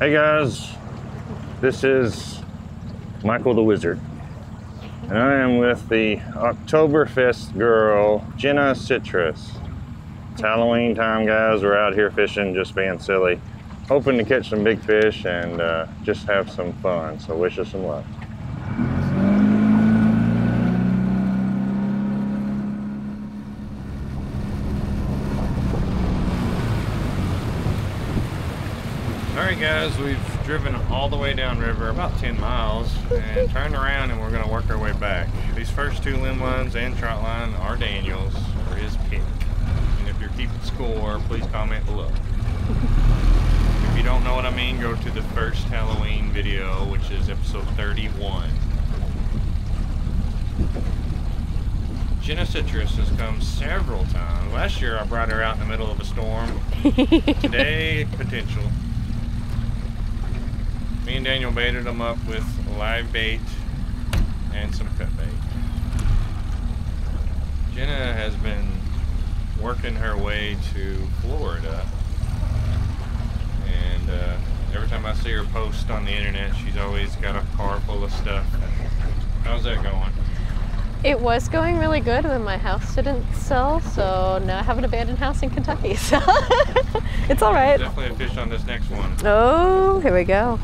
Hey guys, this is Michael the Wizard, and I am with the Oktoberfest girl, Jenna Citrus. It's Halloween time, guys. We're out here fishing, just being silly, hoping to catch some big fish and just have some fun. So wish us some luck. Alright guys, we've driven all the way downriver, about 10 miles, and turned around and we're going to work our way back. These first two limb lines and trot line are Daniel's, or his pick. And if you're keeping score, please comment below. If you don't know what I mean, go to the first Halloween video, which is episode 31. Jenna Citrus has come several times. Last year I brought her out in the middle of a storm. Today, potential. Me and Daniel baited them up with live bait and some cut bait. Jenna has been working her way to Florida, and every time I see her post on the internet, she's always got a car full of stuff. How's that going? It was going really good when my house didn't sell, so now I have an abandoned house in Kentucky, so it's all right. Definitely a fish on this next one. Oh, here we go.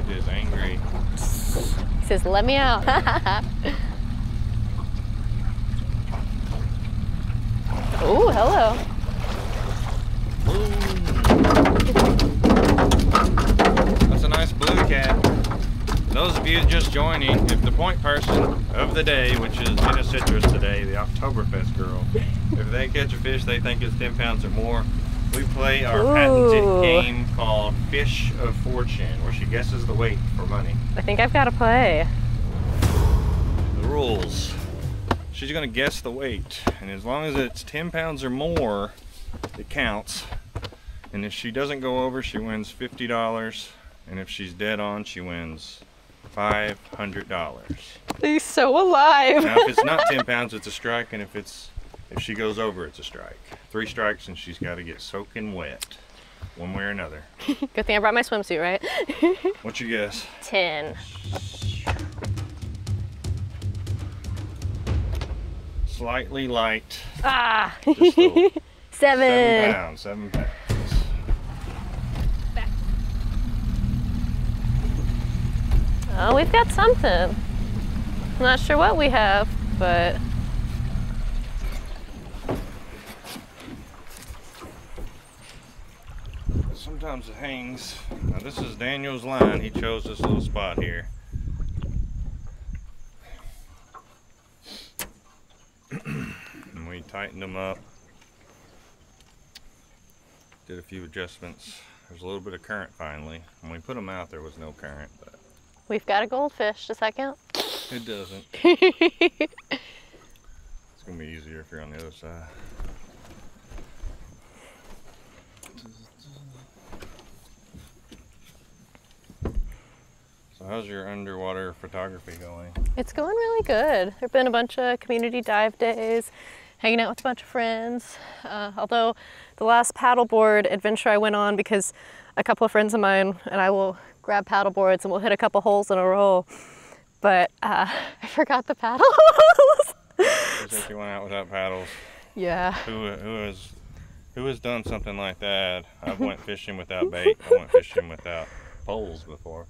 It is angry. He says, let me out. Oh, hello. Ooh. That's a nice blue cat. Those of you just joining, if the point person of the day, which is Jenna Citrus today, the Oktoberfest girl, if they catch a fish they think is 10 pounds or more, we play our patented game called Fish of Fortune, where she guesses the weight for money. I think I've got to play. The rules. She's going to guess the weight, and as long as it's 10 pounds or more, it counts. And if she doesn't go over, she wins $50, and if she's dead on, she wins $500. He's so alive. Now, if it's not 10 pounds, it's a strike, and if she goes over, it's a strike. 3 strikes, and she's got to get soaking wet, one way or another. Good thing I brought my swimsuit, right? What's your guess? 10. Slightly light. Ah. Just a 7. 7 pounds. 7 pounds. Back. Oh, we've got something. I'm not sure what we have, but sometimes it hangs. Now this is Daniel's line. He chose this little spot here. And we tightened them up. Did a few adjustments. There's a little bit of current finally. When we put them out, there was no current, but we've got a goldfish. Does that count? it doesn't. It's gonna be easier if you're on the other side. So how's your underwater photography going? It's going really good. There have been a bunch of community dive days, hanging out with a bunch of friends. Although the last paddleboard adventure I went on, because a couple of friends of mine and I will grab paddle boards and we'll hit a couple holes in a row, but I forgot the paddles. You think you went out without paddles? Yeah. Who has done something like that? I've went fishing without bait. I went fishing without poles before.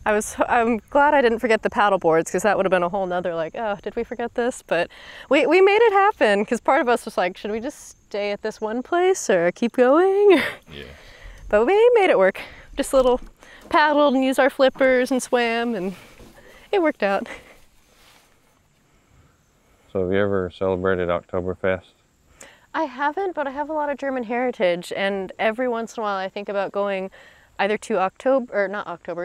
I'm glad I didn't forget the paddle boards, because that would have been a whole nother like, oh, did we forget this? But we made it happen, because part of us was like, should we just stay at this one place or keep going? Yeah. But we made it work. Just a little paddled and used our flippers and swam, and it worked out. So have you ever celebrated Oktoberfest? I haven't, but I have a lot of German heritage, and every once in a while I think about going either to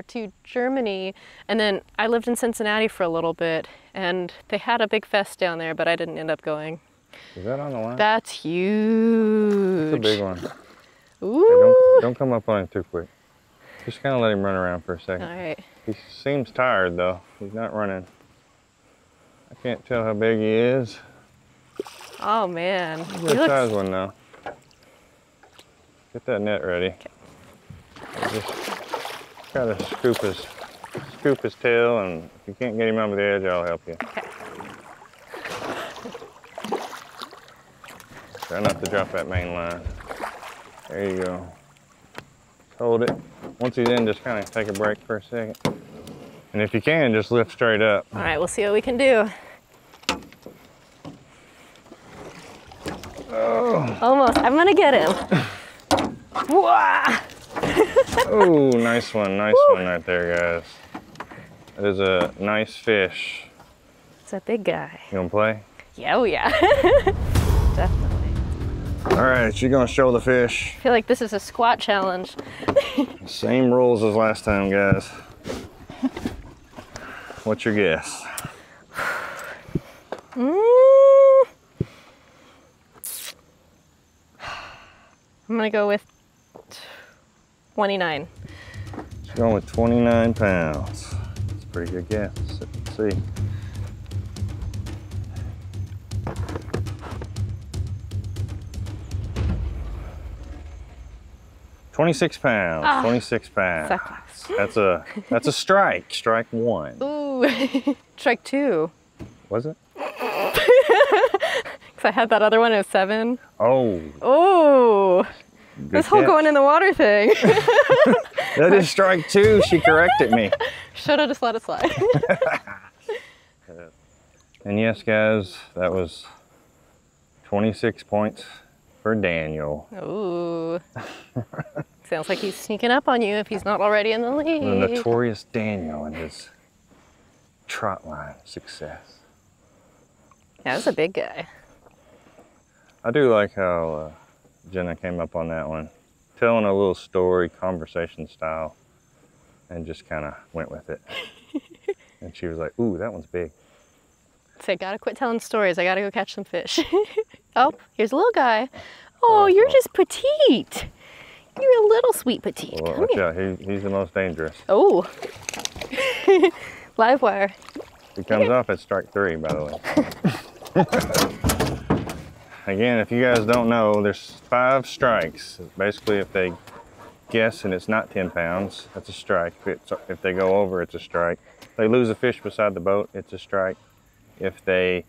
to Germany. And then I lived in Cincinnati for a little bit, and they had a big fest down there, but I didn't end up going. Is that on the line? That's huge. It's a big one. Ooh. Hey, don't come up on him too quick. Just kind of let him run around for a second. All right. He seems tired though. He's not running. I can't tell how big he is. Oh man. Good size one now. Get that net ready. Okay. Just Gotta scoop his tail, and if you can't get him over the edge, I'll help you. Okay. Try not to drop that main line. There you go. Hold it. Once he's in, just kind of take a break for a second. And if you can, just lift straight up. All right, we'll see what we can do. Oh. Almost. I'm gonna get him. Whoa! Oh, nice one right there, guys. That is a nice fish. It's a big guy. You gonna play? Yeah, oh yeah. Definitely. All right, you're gonna show the fish. I feel like this is a squat challenge. Same rules as last time, guys. What's your guess? I'm gonna go with 29. She's going with 29 pounds. That's a pretty good guess. Let's see. $26 pounds. Ah, 26 pounds. so close. That's a strike. Strike one. Ooh, strike two. Was it? Because I had that other one at 7. Oh. Oh. This whole catch. going in the water thing. That is strike two. She corrected me. Should have just let it slide. And yes, guys, that was 26 points for Daniel. Ooh. Sounds like he's sneaking up on you if he's not already in the lead. The notorious Daniel and his trot line success. Yeah, that's a big guy. I do like how Jenna came up on that one, telling a little story, conversation style, and just kind of went with it. And she was like, ooh, that one's big. Say, gotta quit telling stories. I gotta go catch some fish. Oh, here's a little guy. Oh, you're just petite. You're a little sweet petite. Well, Come watch here. out, he's the most dangerous. Oh. Live wire. He comes off at strike 3, by the way. Again, if you guys don't know, there's 5 strikes. Basically, if they guess and it's not 10 pounds, that's a strike. If they go over, it's a strike. If they lose a fish beside the boat, it's a strike. If they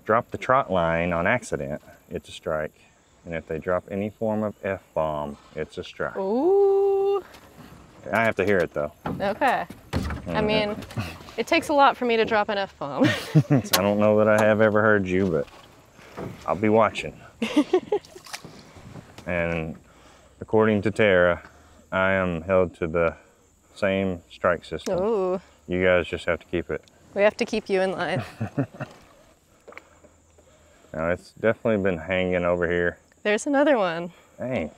drop the trot line on accident, it's a strike. And if they drop any form of F-bomb, it's a strike. Ooh. I have to hear it, though. Okay. I mean, it takes a lot for me to drop an F-bomb. I don't know that I have ever heard you, but I'll be watching. And according to Tara, I am held to the same strike system. Ooh. You guys just have to keep it. We have to keep you in line. Now, it's definitely been hanging over here. There's another one. Dang.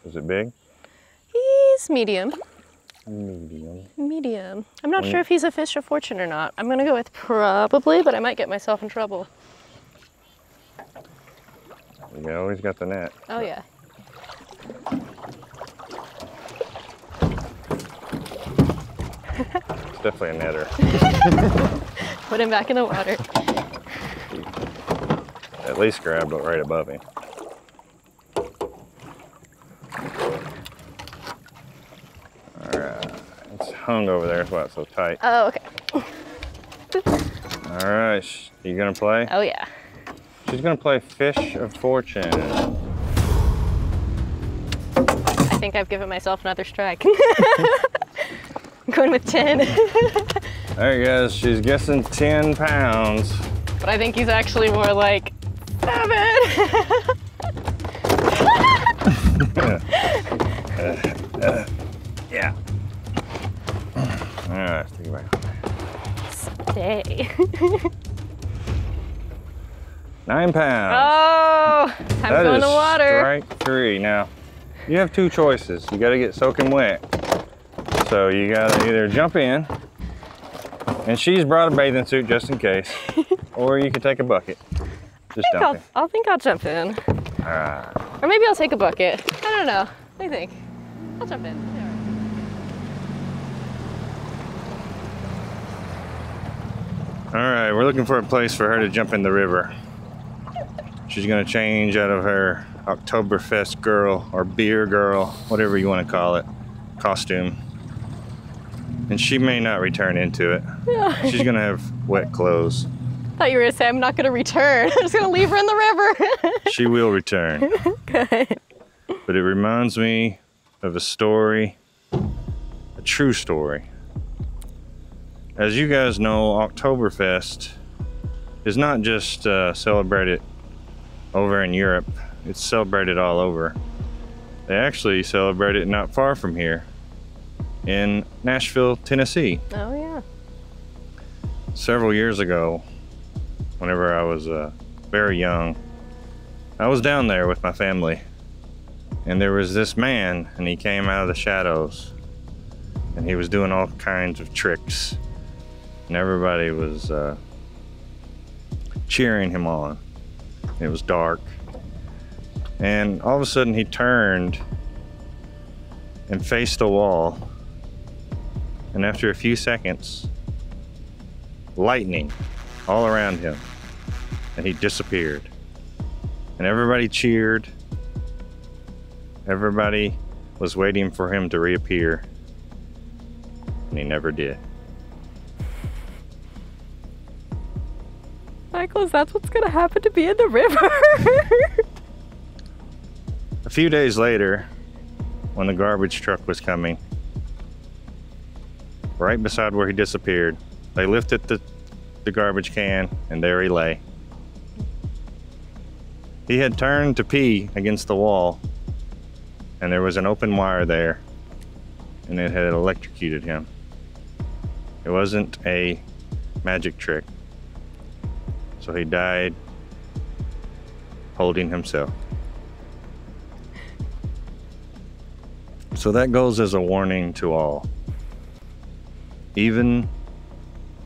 Is it big? He's medium. Medium. Medium. I'm not sure if he's a fish of fortune or not. I'm gonna go with probably, but I might get myself in trouble. You always got the net. Oh yeah. It's definitely a netter. Put him back in the water. At least grabbed it right above him. Alright. It's hung over there, that's why it's so tight. Oh, okay. Alright, you gonna play? Oh yeah. She's gonna play Fish of Fortune. I think I've given myself another strike. I'm going with 10. Alright guys, she's guessing 10 pounds. But I think he's actually more like 7. Yeah. Alright, stick it back. Stay. 9 pounds. Oh, time to go in the water. Strike 3. Now, you have 2 choices. You gotta get soaking wet. So you gotta either jump in, and she's brought a bathing suit just in case, or you can take a bucket. Just dump in. I think I'll jump in. All right. Or maybe I'll take a bucket. I don't know. What do you think? I'll jump in. All right, we're looking for a place for her to jump in the river. She's gonna change out of her Oktoberfest girl or beer girl, whatever you want to call it, costume. And she may not return into it. She's gonna have wet clothes. I thought you were gonna say I'm not gonna return. I'm just gonna leave her in the river. She will return. Okay. But it reminds me of a story, a true story. As you guys know, Oktoberfest is not just celebrated over in Europe, it's celebrated all over. They actually celebrate it not far from here in Nashville, Tennessee. Oh yeah. Several years ago, whenever I was very young, I was down there with my family, and there was this man, and he came out of the shadows, and he was doing all kinds of tricks, and everybody was cheering him on. It was dark, and all of a sudden he turned and faced the wall, and after a few seconds, lightning all around him, and he disappeared. And everybody cheered. Everybody was waiting for him to reappear, and he never did. Michael, that's what's gonna happen to me in the river. A few days later, when the garbage truck was coming, right beside where he disappeared, they lifted the garbage can, and there he lay. He had turned to pee against the wall, and there was an open wire there, and it had electrocuted him. It wasn't a magic trick. So he died holding himself. So that goes as a warning to all. Even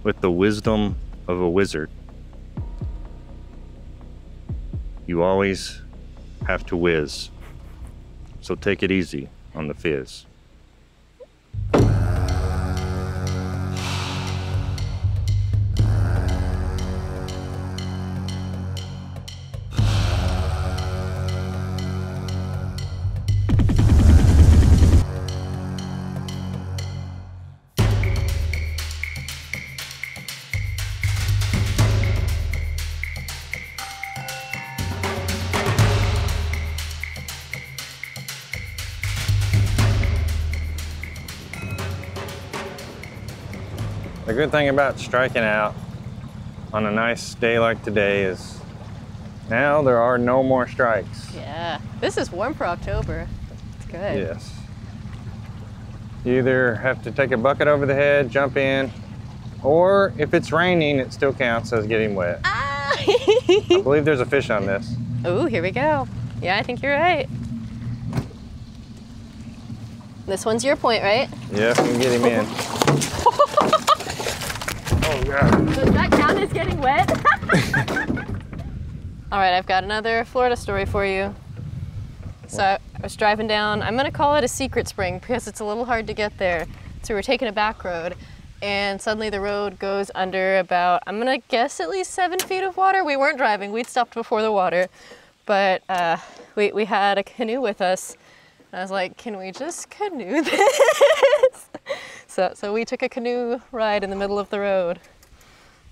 with the wisdom of a wizard, you always have to whiz. So take it easy on the fizz. The good thing about striking out on a nice day like today is now there are no more strikes. Yeah, this is warm for October. It's good. Yes. You either have to take a bucket over the head, jump in, or if it's raining, it still counts as getting wet. Ah! I believe there's a fish on this. Oh, here we go. Yeah, I think you're right. This one's your point, right? Yeah, we can get him in. Oh, God. Does that count as getting wet? All right, I've got another Florida story for you. So I was driving down, I'm gonna call it a secret spring because it's a little hard to get there. So we're taking a back road, and suddenly the road goes under about, I'm gonna guess at least 7 feet of water. We weren't driving, we'd stopped before the water, but we had a canoe with us. And I was like, can we just canoe this? So we took a canoe ride in the middle of the road.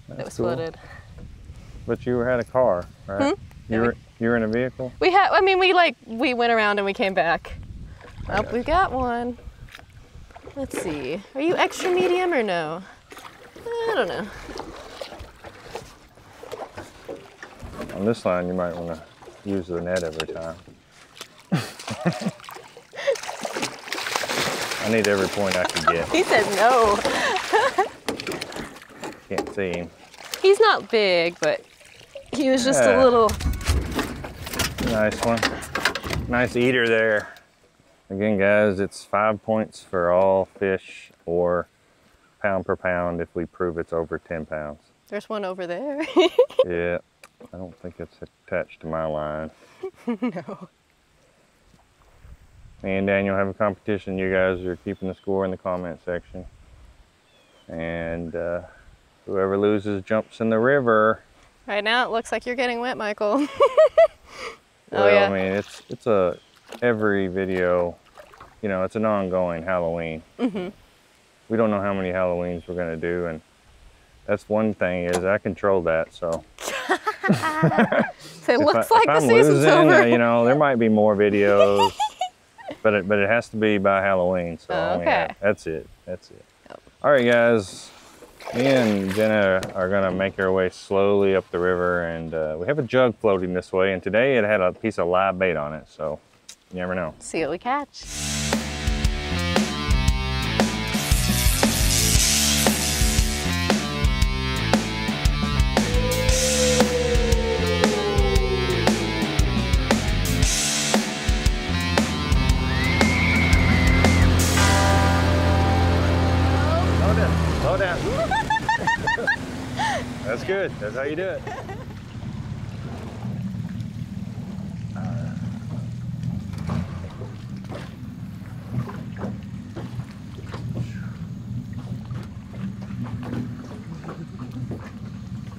It was flooded. But you had a car, right? You were in a vehicle? We went around and we came back. Oh, we got one. Let's see. Are you extra medium or no? I don't know. On this line, you might want to use the net every time. I need every point I can get. He says no. Can't see him. He's not big, but he was just a little. Nice one. Nice eater there. Again, guys, it's 5 points for all fish, or pound per pound if we prove it's over 10 pounds. There's one over there. Yeah, I don't think it's attached to my line. No. Me and Daniel have a competition. You guys are keeping the score in the comment section. And whoever loses jumps in the river. Right now it looks like you're getting wet, Michael. Well, yeah. I mean, it's every video, you know, it's an ongoing Halloween. we don't know how many Halloweens we're gonna do, and that's one thing is I control that. So, so it looks like the I'm season's losing, over. you know, there might be more videos, but it has to be by Halloween. So Okay. that's it. That's it. All right, guys. Me and Jenna are gonna make our way slowly up the river, and we have a jug floating this way, and today it had a piece of live bait on it, so you never know. See what we catch. Slow down. That's good. That's how you do it.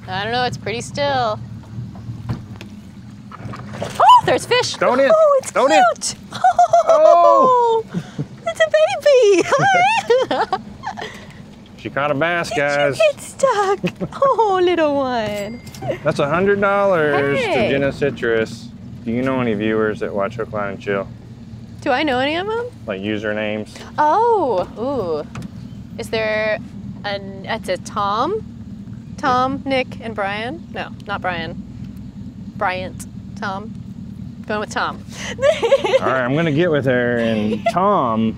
I don't know, it's pretty still. Oh, there's fish. Throw it in. Oh, it's Throw it in. cute. Oh, it's a baby. Hi. She caught a bass, guys. It's stuck. Oh, little one. That's $100 Hey. to Jenna Citrus. Do you know any viewers that watch Hook, Line, and Chill? Do I know any of them? Like usernames? Oh, ooh. Is there it's a Tom? Tom, Nick, and Brian? No, not Brian. Bryant. Tom. Going with Tom. All right, I'm gonna get with her, and Tom,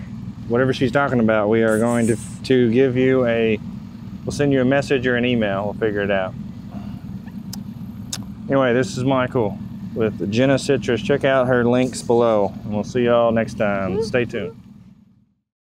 whatever she's talking about, we are going to give you we'll send you a message or an email. We'll figure it out. Anyway, this is Michael with Jenna Citrus. Check out her links below, and we'll see y'all next time. Stay tuned.